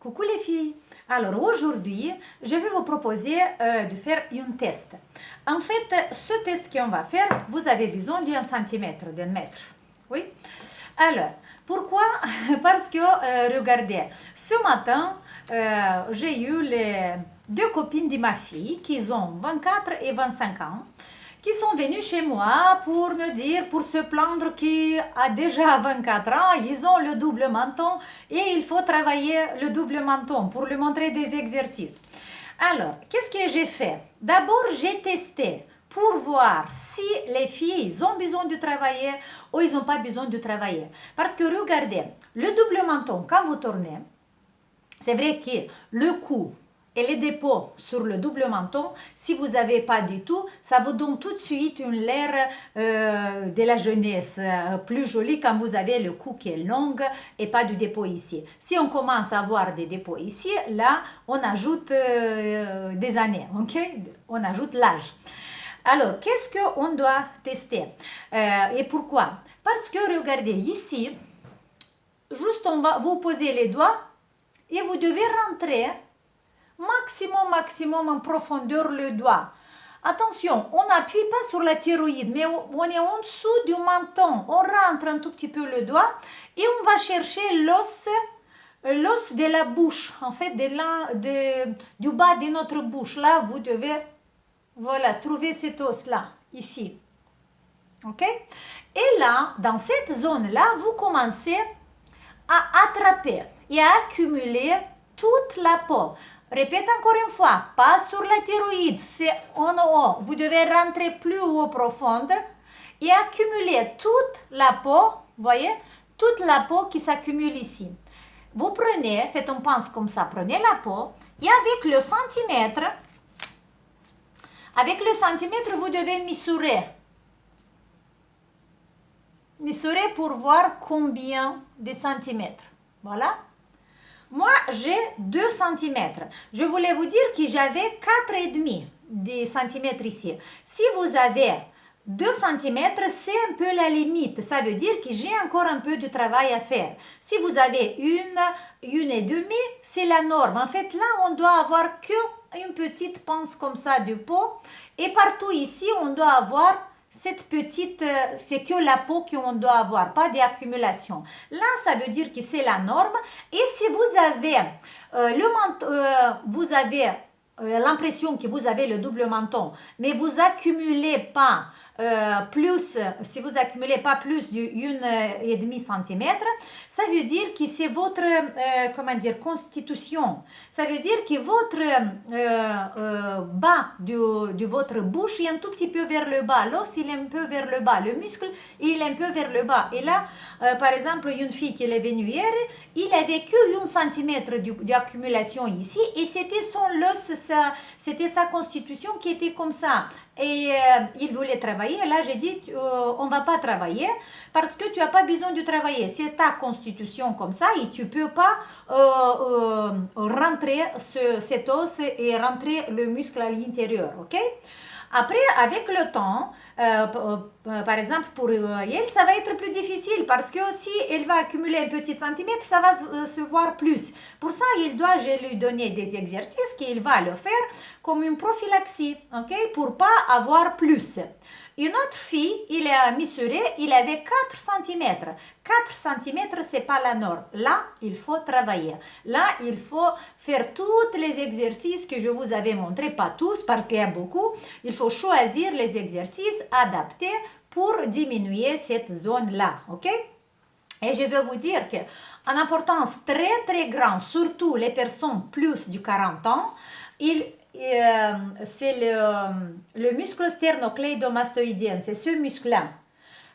Coucou les filles. Alors aujourd'hui, je vais vous proposer de faire un test. En fait, ce test qu'on va faire, vous avez besoin d'un centimètre, d'un mètre. Oui. Alors, pourquoi? Parce que, regardez, ce matin, j'ai eu les deux copines de ma fille qui ont 24 et 25 ans, qui sont venus chez moi pour me dire, pour se plaindre qu'ils a déjà 24 ans, ils ont le double menton et il faut travailler le double menton pour lui montrer des exercices. Alors, qu'est-ce que j'ai fait? D'abord, j'ai testé pour voir si les filles ont besoin de travailler ou ils n'ont pas besoin de travailler. Parce que regardez, le double menton, quand vous tournez, c'est vrai que le cou et les dépôts sur le double menton, si vous n'avez pas du tout, ça vous donne tout de suite une l'air de la jeunesse, plus jolie quand vous avez le cou qui est long et pas du dépôt ici. Si on commence à avoir des dépôts ici, là, on ajoute des années, ok? On ajoute l'âge. Alors, qu'est-ce qu'on doit tester et pourquoi? Parce que, regardez, ici, juste on va vous poser les doigts et vous devez rentrer maximum en profondeur le doigt. Attention, on n'appuie pas sur la thyroïde, mais on est en dessous du menton. On rentre un tout petit peu le doigt et on va chercher l'os de la bouche, en fait, du bas de notre bouche. Là, vous devez, voilà, trouver cet os-là, ici. OK? Et là, dans cette zone-là, vous commencez à attraper et à accumuler toute la peau. Répète encore une fois, pas sur la thyroïde, c'est en haut. Vous devez rentrer plus haut profonde et accumuler toute la peau, voyez, toute la peau qui s'accumule ici. Vous prenez, faites un pince comme ça, prenez la peau et avec le centimètre, vous devez mesurer. Mesurer pour voir combien de centimètres. Voilà. Moi, j'ai 2 cm. Je voulais vous dire que j'avais 4,5 de centimètres ici. Si vous avez 2 cm, c'est un peu la limite. Ça veut dire que j'ai encore un peu de travail à faire. Si vous avez une et demie, c'est la norme. En fait, là, on doit avoir que une petite pince comme ça de peau. Et partout ici, on doit avoir cette petite, c'est que la peau qu'on doit avoir, pas d'accumulation. Là, ça veut dire que c'est la norme. Et si vous avez vous avez l'impression que vous avez le double menton, mais vous accumulez pas si vous accumulez pas plus de 1,5 cm, ça veut dire que c'est votre, constitution. Ça veut dire que votre bas de votre bouche est un tout petit peu vers le bas. L'os, il est un peu vers le bas. Le muscle, il est un peu vers le bas. Et là, par exemple, une fille qui est venue hier, il avait que 1 cm d'accumulation ici et c'était son os, c'était sa constitution qui était comme ça. Et il voulait travailler. Là, j'ai dit, on va pas travailler parce que tu n'as pas besoin de travailler. C'est ta constitution comme ça et tu peux pas rentrer cet os et rentrer le muscle à l'intérieur, ok? Après, avec le temps, par exemple pour elle, ça va être plus difficile parce que si elle va accumuler un petit centimètre, ça va se voir plus. Pour ça, je lui donner des exercices qu'il va le faire comme une prophylaxie, ok, pour pas avoir plus. Une autre fille, il a mesuré, il avait 4 cm. 4 cm, c'est pas la norme. Là, il faut travailler. Là, il faut faire tous les exercices que je vous avais montrés, pas tous parce qu'il y a beaucoup. Il faut choisir les exercices adaptés pour diminuer cette zone-là, ok? Et je veux vous dire qu'en importance très grande, surtout les personnes plus de 40 ans, c'est le muscle sternocleidomastoïdien, c'est ce muscle-là.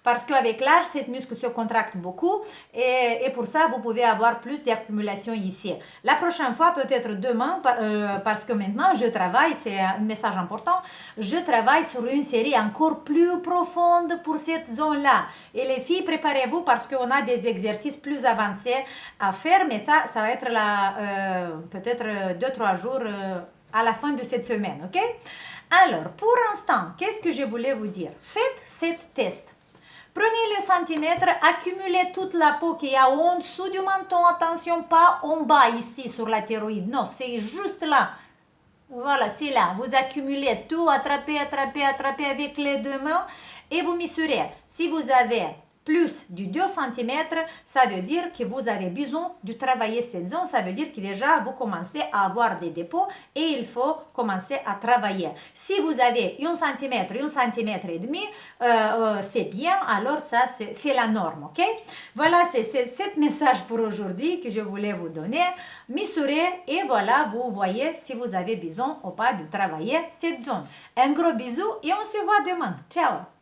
Parce qu'avec l'âge, ce muscle se contracte beaucoup et pour ça, vous pouvez avoir plus d'accumulation ici. La prochaine fois, peut-être demain, parce que maintenant, je travaille, c'est un message important, je travaille sur une série encore plus profonde pour cette zone-là. Et les filles, préparez-vous parce qu'on a des exercices plus avancés à faire, mais ça va être peut-être 2-3 jours à la fin de cette semaine, ok? Alors, pour l'instant, qu'est-ce que je voulais vous dire? Faites cet test. Prenez le centimètre, accumulez toute la peau qu'il y a en dessous du menton. Attention, pas en bas ici sur la thyroïde. Non, c'est juste là. Voilà, c'est là. Vous accumulez tout, attrapez avec les deux mains et vous mesurez. Si vous avez plus du 2 cm, ça veut dire que vous avez besoin de travailler cette zone. Ça veut dire que déjà, vous commencez à avoir des dépôts et il faut commencer à travailler. Si vous avez 1 cm, 1 cm et demi, c'est bien. Alors ça, c'est la norme, ok? Voilà, c'est ce message pour aujourd'hui que je voulais vous donner. Mesurez et voilà, vous voyez si vous avez besoin ou pas de travailler cette zone. Un gros bisou et on se voit demain. Ciao!